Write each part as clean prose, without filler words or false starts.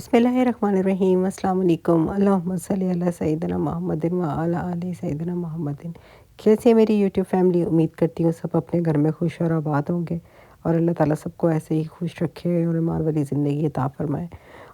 बिस्मिल्लाहिर्रहमानिर्रहीम अस्सलाम वालेकुम अल्लाहुम्मा सल्ली अला सय्यिदिना मुहम्मदिन व अला आलि सय्यिदिना मुहम्मदिन। कैसे मेरी यूट्यूब फैमिली, उम्मीद करती हूँ सब अपने घर में खुश और आबाद होंगे और अल्लाह ताला सबको ऐसे ही खुश रखे और ईमान वाली ज़िंदगी अता फ़रमाए।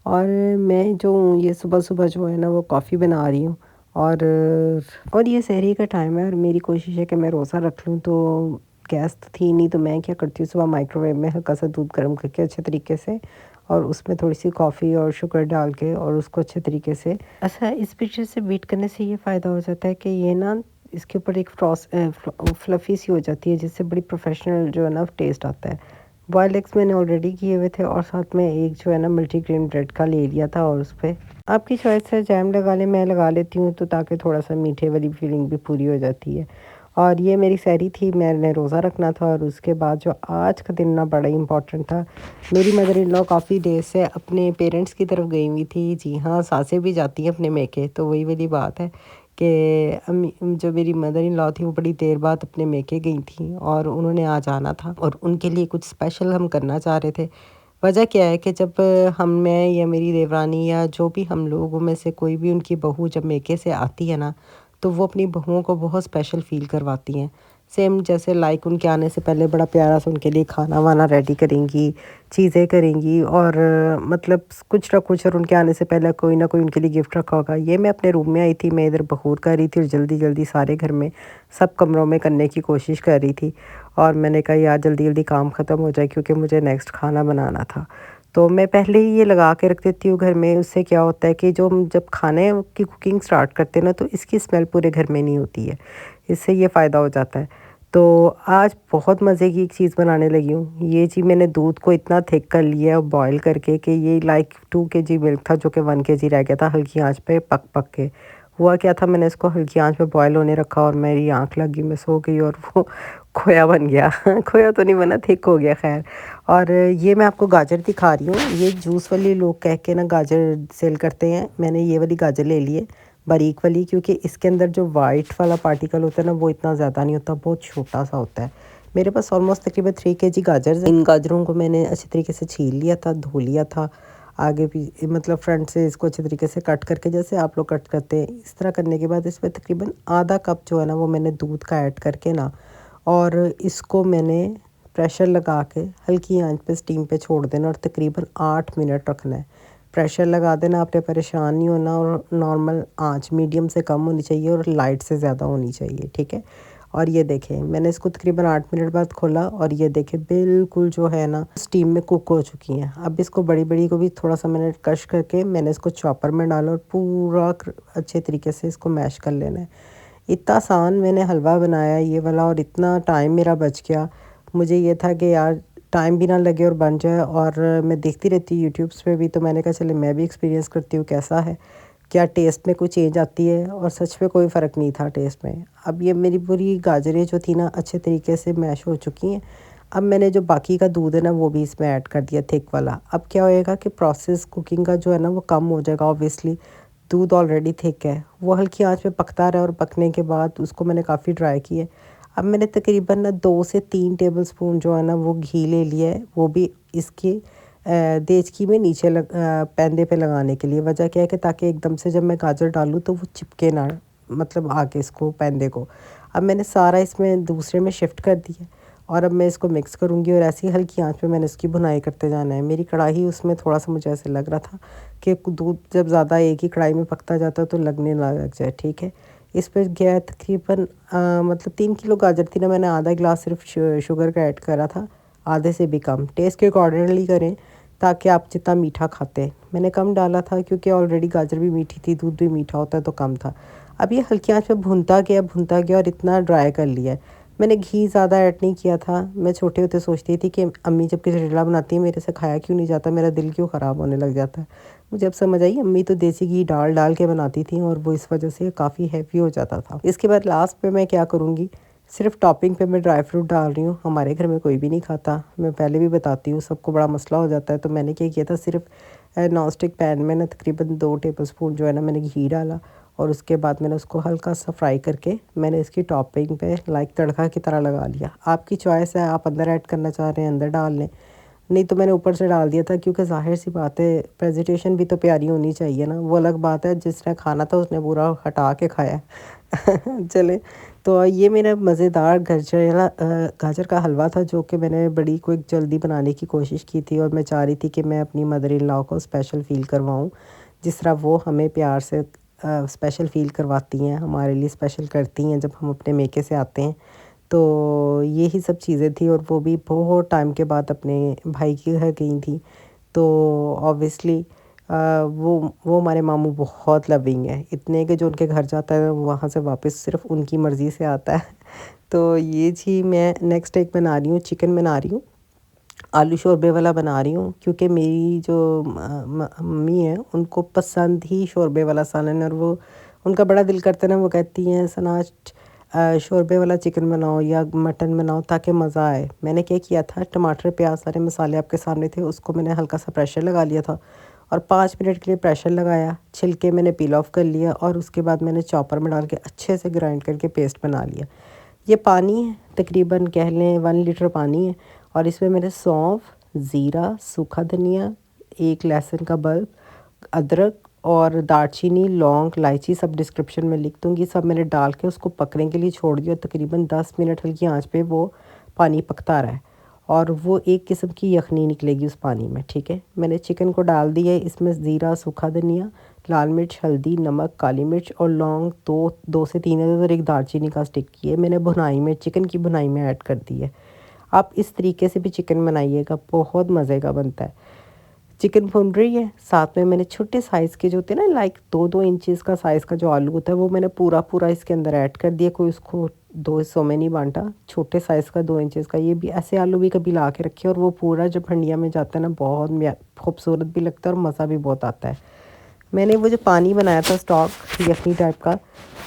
और मैं जो हूँ ये सुबह-सुबह जो है ना वो कॉफ़ी बना रही हूँ और ये सहरी का टाइम है और मेरी कोशिश है कि मैं रोज़ा रख लूँ। तो गैस तो थी नहीं, तो मैं क्या करती हूँ सुबह माइक्रोवेव में हल्का सा दूध गर्म करके अच्छे तरीके से और उसमें थोड़ी-सी कॉफ़ी और शुगर डाल के और उसको अच्छे तरीके से अच्छा इस पीछे से बीट करने से ये फ़ायदा हो जाता है कि ये ना इसके ऊपर एक फ्लफ़ी सी हो जाती है, जिससे बड़ी प्रोफ़ेशनल जो है ना टेस्ट आता है। बॉइल्ड एग्स मैंने ऑलरेडी किए हुए थे और साथ में एक जो है ना मल्टीग्रेन ब्रेड का ले लिया था और उसपे आपकी चॉइस है, जैम लगा लें, मैं लगा लेती हूँ तो ताकि थोड़ा-सा मीठे वाली फीलिंग भी पूरी हो जाती है। और ये मेरी सहरी थी, मैंने रोज़ा रखना था और उसके बाद जो आज का दिन ना बड़ा ही इम्पोर्टेंट था। मेरी मदर इन लॉ काफ़ी देर से अपने पेरेंट्स की तरफ गई हुई थी। जी हाँ, सासें भी जाती हैं अपने मेके, तो वही वाली बात है कि अम्मी जो मेरी मदर इन लॉ थी वो बड़ी देर बाद अपने मेके गई थी और उन्होंने आज आना था और उनके लिए कुछ स्पेशल हम करना चाह रहे थे। वजह क्या है कि जब हम मैं या मेरी देवरानी या जो भी हम लोगों में से कोई भी उनकी बहू जब मेके से आती है ना, तो वो अपनी बहुओं को बहुत स्पेशल फ़ील करवाती हैं। सेम जैसे लाइक उनके आने से पहले बड़ा प्यारा सा उनके लिए खाना-वाना रेडी करेंगी, चीज़ें करेंगी और मतलब कुछ ना कुछ, और उनके आने से पहले कोई ना कोई उनके लिए गिफ्ट रखा होगा। ये मैं अपने रूम में आई थी, मैं इधर बख़ूर कर रही थी और जल्दी-जल्दी सारे घर में सब कमरों में करने की कोशिश कर रही थी और मैंने कहा यार जल्दी-जल्दी काम ख़त्म हो जाए क्योंकि मुझे नेक्स्ट खाना बनाना था। तो मैं पहले ही ये लगा के रख देती हूँ घर में, उससे क्या होता है कि जो हम जब खाने की कुकिंग स्टार्ट करते हैं ना, तो इसकी स्मेल पूरे घर में नहीं होती है। इससे ये फ़ायदा हो जाता है। तो आज बहुत मज़े की एक चीज़ बनाने लगी हूँ। ये जी मैंने दूध को इतना थिक कर लिया है और बॉयल करके कि ये लाइक 2 केजी मिल्क था जो कि 1 केजी रह गया था हल्की आँच पे पक-पक के। हुआ क्या था, मैंने इसको हल्की आँच पे बॉयल होने रखा और मेरी आँख लग गई, मैं सो गई और वो खोया बन गया। खोया तो नहीं बना, थिक हो गया ख़ैर। और ये मैं आपको गाजर दिखा रही हूँ। ये जूस वाले लोग कह के ना गाजर सेल करते हैं। मैंने ये वाली गाजर ले ली है, बारीक वाली, क्योंकि इसके अंदर जो वाइट वाला पार्टिकल होता है ना वो इतना ज़्यादा नहीं होता, बहुत छोटा-सा होता है। मेरे पास ऑलमोस्ट तकरीबन 3 केजी गाजर्स हैं। इन गाजरों को मैंने अच्छे तरीके से छील लिया था, धो लिया था। आगे भी मतलब फ्रंट से इसको अच्छे तरीके से कट करके जैसे आप लोग कट करते हैं, इस तरह करने के बाद इसमें तकरीबन आधा कप जो है ना वो मैंने दूध का ऐड करके ना और इसको मैंने प्रेशर लगा के हल्की आंच पे स्टीम पे छोड़ देना और तकरीबन 8 मिनट रखना है। प्रेशर लगा देना, आपने परेशान नहीं होना और नॉर्मल आंच मीडियम से कम होनी चाहिए और लाइट से ज़्यादा होनी चाहिए, ठीक है। और ये देखें मैंने इसको तकरीबन 8 मिनट बाद खोला और ये देखें बिल्कुल जो है ना स्टीम में कुक हो चुकी हैं। अब इसको बड़ी-बड़ी को भी थोड़ा-सा मैंने कश करके मैंने इसको चॉपर में डाला और पूरा अच्छे तरीके से इसको मैश कर लेना है। इतना आसान मैंने हलवा बनाया ये वाला और इतना टाइम मेरा बच गया। मुझे ये था कि यार टाइम भी ना लगे और बन जाए, और मैं देखती रहती हूँ यूट्यूब्स पे भी, तो मैंने कहा चले मैं भी एक्सपीरियंस करती हूँ कैसा है, क्या टेस्ट में कोई चेंज आती है, और सच में कोई फ़र्क नहीं था टेस्ट में। अब ये मेरी पूरी गाजरें जो थी ना अच्छे तरीके से मैश हो चुकी हैं। अब मैंने जो बाकी का दूध है ना वो भी इसमें ऐड कर दिया थिक वाला। अब क्या होएगा कि प्रोसेस कुकिंग का जो है ना वो कम हो जाएगा ऑब्वियसली। दूध ऑलरेडी थिक है, वो हल्की आंच पे पकता रहा और पकने के बाद उसको मैंने काफ़ी ड्राई किया। अब मैंने तकरीबन ना 2 से 3 टेबलस्पून जो है ना वो घी ले लिया है, वो भी इसके देचकी में नीचे पैंदे पे लगाने के लिए। वजह क्या है कि ताकि एकदम से जब मैं गाजर डालूँ तो वो चिपके ना, मतलब आगे इसको पैंदे को। अब मैंने सारा इसमें दूसरे में शिफ्ट कर दिया और अब मैं इसको मिक्स करूँगी और ऐसी हल्की आंच पे मैंने इसकी भुनाई करते जाना है। मेरी कढ़ाई उसमें थोड़ा-सा मुझे ऐसे लग रहा था कि दूध जब ज़्यादा एक ही कढ़ाई में पकता जाता है तो लगने ना लग जाए, ठीक है। इस पे गया तकरीबन मतलब 3 किलो गाजर थी ना, मैंने आधा गिलास सिर्फ शुगर का ऐड करा था, आधे से भी कम। टेस्ट के अकॉर्डिंगली करें ताकि आप जितना मीठा खाते हैं। मैंने कम डाला था क्योंकि ऑलरेडी गाजर भी मीठी थी, दूध भी मीठा होता है तो कम था। अब ये हल्की आँच पे भुनता गया और इतना ड्राई कर लिया है। मैंने घी ज़्यादा ऐड नहीं किया था। मैं छोटे होते सोचती थी कि अम्मी जब गजरेला बनाती है मेरे से खाया क्यों नहीं जाता, मेरा दिल क्यों ख़राब होने लग जाता है। मुझे अब समझ आई, अम्मी तो देसी घी डाल के बनाती थी और वो इस वजह से काफ़ी हेवी हो जाता था। इसके बाद लास्ट पे मैं क्या करूँगी, सिर्फ टॉपिंग पे मैं ड्राई फ्रूट डाल रही हूँ। हमारे घर में कोई भी नहीं खाता, मैं पहले भी बताती हूँ, सबको बड़ा मसला हो जाता है। तो मैंने क्या किया था, सिर्फ नॉन स्टिक पैन में ना तकरीबन 2 टेबलस्पून जो है ना मैंने घी डाला और उसके बाद मैंने उसको हल्का सा फ्राई करके मैंने इसकी टॉपिंग पे लाइक तड़का की तरह लगा लिया। आपकी चॉइस है, आप अंदर ऐड करना चाह रहे हैं अंदर डाल लें। नहीं तो मैंने ऊपर से डाल दिया था, क्योंकि ज़ाहिर सी बात है प्रेजेंटेशन भी तो प्यारी होनी चाहिए ना। वो अलग बात है जिसने खाना था उसने पूरा हटा के खाया। चले, तो ये मेरा मज़ेदार गाजर का हलवा था, जो कि मैंने बड़ी क्विक जल्दी बनाने की कोशिश की थी, और मैं चाह रही थी कि मैं अपनी मदर इन लॉ को स्पेशल फ़ील करवाऊँ, जिस तरह वो हमें प्यार से स्पेशल फ़ील करवाती हैं, हमारे लिए स्पेशल करती हैं जब हम अपने मेके से आते हैं। तो यही सब चीज़ें थी, और वो भी बहुत टाइम के बाद अपने भाई के घर गई थी। तो ऑब्वियसली वो हमारे मामू बहुत लविंग है, इतने कि जो उनके घर जाता है वहाँ से वापस सिर्फ उनकी मर्ज़ी से आता है। तो ये जी मैं नेक्स्ट एक बना रही हूँ, चिकन बना रही हूँ, आलू शोरबे वाला बना रही हूँ, क्योंकि मेरी जो मम्मी है उनको पसंद ही शोरबे वाला सालन है, और वो उनका बड़ा दिल करता है ना, वो कहती हैं सना शोरबे वाला चिकन बनाओ या मटन बनाओ ताकि मज़ा आए। मैंने क्या किया था, टमाटर प्याज सारे मसाले आपके सामने थे, उसको मैंने हल्का सा प्रेशर लगा लिया था, और 5 मिनट के लिए प्रेशर लगाया, छिलके मैंने पील ऑफ कर लिया, और उसके बाद मैंने चॉपर में डाल के अच्छे से ग्राइंड करके पेस्ट बना लिया। ये पानी है, तकरीबन कह लें 1 लीटर पानी है, और इसमें मैंने सौंफ, ज़ीरा, सूखा धनिया, एक लहसुन का बल्ब, अदरक और दालचीनी, लौंग, इलायची सब डिस्क्रिप्शन में लिख दूँगी, सब मैंने डाल के उसको पकने के लिए छोड़ दिया। तकरीबन 10 मिनट हल्की आंच पे वो पानी पकता रहा है, और वो एक किस्म की यखनी निकलेगी उस पानी में, ठीक है। मैंने चिकन को डाल दिया है, इसमें ज़ीरा, सूखा धनिया, लाल मिर्च, हल्दी, नमक, काली मिर्च और लौंग दो से 3 अदद और एक दालचीनी का स्टिक किए मैंने भुनाई में, चिकन की भुनाई में ऐड कर दी है। आप इस तरीके से भी चिकन बनाइएगा, बहुत मज़े का बनता है। चिकन भुन रही है, साथ में मैंने छोटे साइज़ के जो होते हैं ना, लाइक 2-2 इंचेस का साइज़ का जो आलू होता है, वो मैंने पूरा पूरा इसके अंदर ऐड कर दिया। कोई उसको 2 हिस्सों में नहीं बांटा, छोटे साइज़ का 2 इंचेस का। ये भी ऐसे आलू भी कभी ला के रखे, और वो पूरा जब हंडिया में जाता है ना, बहुत खूबसूरत भी लगता है और मज़ा भी बहुत आता है। मैंने वो जो पानी बनाया था स्टॉक यखनी टाइप का,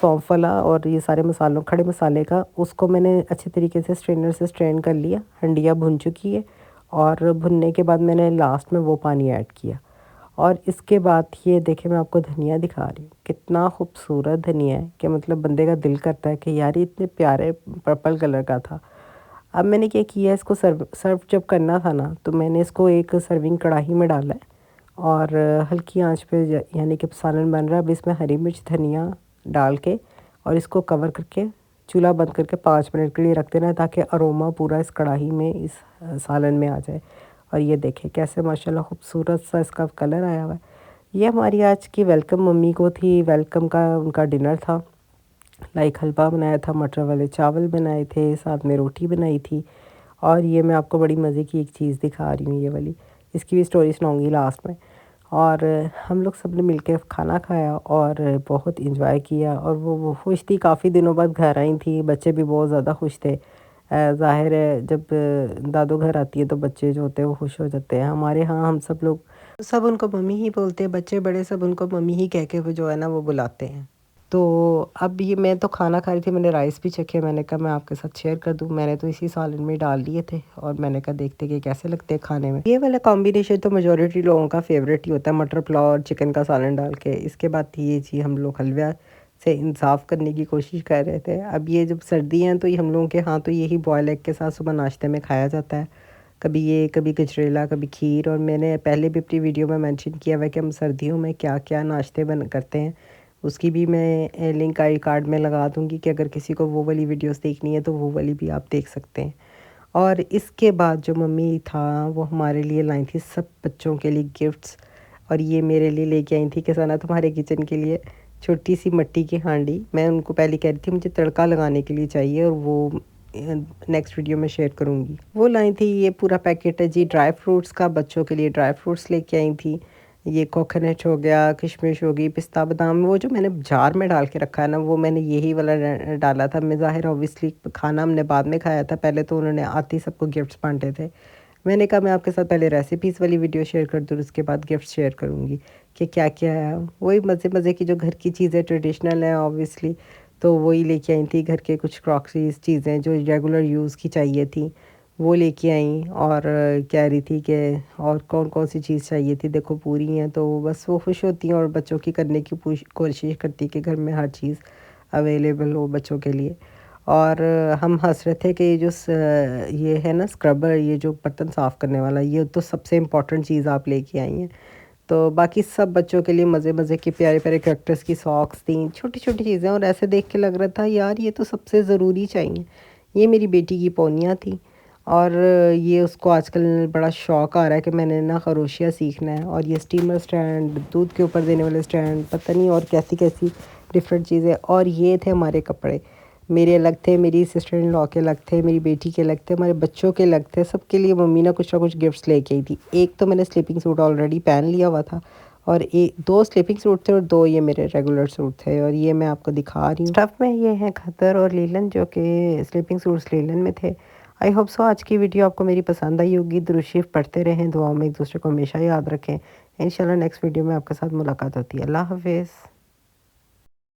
सौंफ वाला और ये सारे मसालों खड़े मसाले का, उसको मैंने अच्छे तरीके से स्ट्रेनर से स्ट्रेन कर लिया। हंडिया भुन चुकी है, और भुनने के बाद मैंने लास्ट में वो पानी ऐड किया। और इसके बाद ये देखें, मैं आपको धनिया दिखा रही हूँ, कितना खूबसूरत धनिया है कि मतलब बंदे का दिल करता है कि यार ये इतने प्यारे पर्पल कलर का था। अब मैंने क्या किया, इसको सर्व जब करना था ना, तो मैंने इसको एक सर्विंग कढ़ाई में डाला है, और हल्की आंच पे यानी कि सालन बन रहा है। अब इसमें हरी मिर्च, धनिया डाल के, और इसको कवर करके चूल्हा बंद करके 5 मिनट के लिए रख देना है, ताकि अरोमा पूरा इस कढ़ाई में, इस सालन में आ जाए। और ये देखें कैसे माशाल्लाह खूबसूरत सा इसका कलर आया हुआ है। ये हमारी आज की वेलकम मम्मी को थी, वेलकम का उनका डिनर था। लाइक हलवा बनाया था, मटर वाले चावल बनाए थे, साथ में रोटी बनाई थी। और ये मैं आपको बड़ी मज़े की एक चीज़ दिखा रही हूँ, ये वाली, इसकी भी स्टोरी सुनाऊंगी लास्ट में। और हम लोग सब ने मिलके खाना खाया और बहुत इंजॉय किया, और वो खुश थी, काफ़ी दिनों बाद घर आई थी, बच्चे भी बहुत ज़्यादा खुश थे। ज़ाहिर है जब दादू घर आती है तो बच्चे जो होते हैं वो खुश हो जाते हैं। हमारे यहाँ हम सब लोग सब उनको मम्मी ही बोलते हैं, बच्चे बड़े सब उनको मम्मी ही कह के वो जो है ना वो बुलाते हैं। तो अब ये मैं तो खाना खा रही थी, मैंने राइस भी चखे, मैंने कहा मैं आपके साथ शेयर कर दूं। मैंने तो इसी सालन में डाल लिए थे, और मैंने कहा देखते कि कैसे लगते हैं खाने में। ये वाला कॉम्बिनेशन तो मेजॉरिटी लोगों का फेवरेट ही होता है, मटर पुलाव और चिकन का सालन डाल के। इसके बाद थी ये चीज़, हम लोग हलवा से इंसाफ करने की कोशिश कर रहे थे। अब ये जब सर्दी हैं तो ये हम लोगों के यहाँ तो यही बॉयल एग के साथ सुबह नाश्ते में खाया जाता है। कभी ये, कभी गजरेला, कभी खीर। और मैंने पहले भी अपनी वीडियो में मेंशन किया हुआ है कि हम सर्दियों में क्या क्या नाश्ते बन करते हैं। उसकी भी मैं लिंक आई कार्ड में लगा दूँगी, कि अगर किसी को वो वाली वीडियोस देखनी है तो वो वाली भी आप देख सकते हैं। और इसके बाद जो मम्मी था वो हमारे लिए लाई थी सब बच्चों के लिए गिफ्ट्स। और ये मेरे लिए लेके आई थी कि सना तुम्हारे किचन के लिए छोटी सी मिट्टी की हांडी। मैं उनको पहले कह रही थी मुझे तड़का लगाने के लिए चाहिए, और वो नेक्स्ट वीडियो में शेयर करूँगी। वो लाई थी, ये पूरा पैकेट है जी ड्राई फ्रूट्स का, बच्चों के लिए ड्राई फ्रूट्स लेके आई थी। ये कोकोनट हो गया, किशमिश हो गई, पिस्ता बादाम। वो जो मैंने जार में डाल के रखा है ना, वो मैंने यही वाला डाला था। मैं ज़ाहिर ऑब्वियसली खाना हमने बाद में खाया था, पहले तो उन्होंने आते ही सबको गिफ्ट्स बांटे थे। मैंने कहा मैं आपके साथ पहले रेसिपीज़ वाली वीडियो शेयर कर दूँ, उसके बाद गिफ्ट शेयर करूँगी कि क्या क्या है। वही मज़े मज़े की जो घर की चीज़ें ट्रेडिशनल हैं ऑब्वियसली, तो वही लेके आई थी। घर के कुछ क्रॉकरीज चीज़ें जो रेगुलर यूज़ की चाहिए थी वो लेके आई, और कह रही थी कि और कौन कौन सी चीज़ चाहिए थी, देखो पूरी हैं। तो बस वो खुश होती हैं, और बच्चों की करने की कोशिश करती कि घर में हर चीज़ अवेलेबल हो बच्चों के लिए। और हम हंस रहे थे कि ये है ना स्क्रबर, ये जो बर्तन साफ़ करने वाला, ये तो सबसे इम्पोर्टेंट चीज़ आप लेके आई हैं। तो बाकी सब बच्चों के लिए मज़े मज़े के प्यारे प्यारे कैरेक्टर्स की सॉक्स थी, छोटी छोटी चीज़ें, और ऐसे देख के लग रहा था यार ये तो सबसे ज़रूरी चाहिए। ये मेरी बेटी की पोनियाँ थी, और ये उसको आजकल बड़ा शौक़ आ रहा है कि मैंने ना खरोशिया सीखना है। और ये स्टीमर स्टैंड, दूध के ऊपर देने वाले स्टैंड, पता नहीं और कैसी कैसी डिफरेंट चीज़ें। और ये थे हमारे कपड़े, मेरे अलग थे, मेरी सिस्टर इन लॉ के अलग थे, मेरी बेटी के अलग थे, हमारे बच्चों के अलग थे। सबके लिए मम्मी ना कुछ गिफ्ट्स लेके आई थी। एक तो मैंने स्लीपिंग सूट ऑलरेडी पहन लिया हुआ था, और दो स्लीपिंग सूट थे और दो ये मेरे रेगुलर सूट थे, और ये मैं आपको दिखा रही हूँ। स्टफ़ में ये हैं खद्दर और लीलन, जो कि स्लीपिंग सूट्स लीलन में थे। आई होप सो आज की वीडियो आपको मेरी पसंद आई होगी। दुरूद शरीफ पढ़ते रहें, दुआओं में एक दूसरे को हमेशा याद रखें। इंशाल्लाह नेक्स्ट वीडियो में आपके साथ मुलाकात होती है। अल्लाह हाफ़िज़।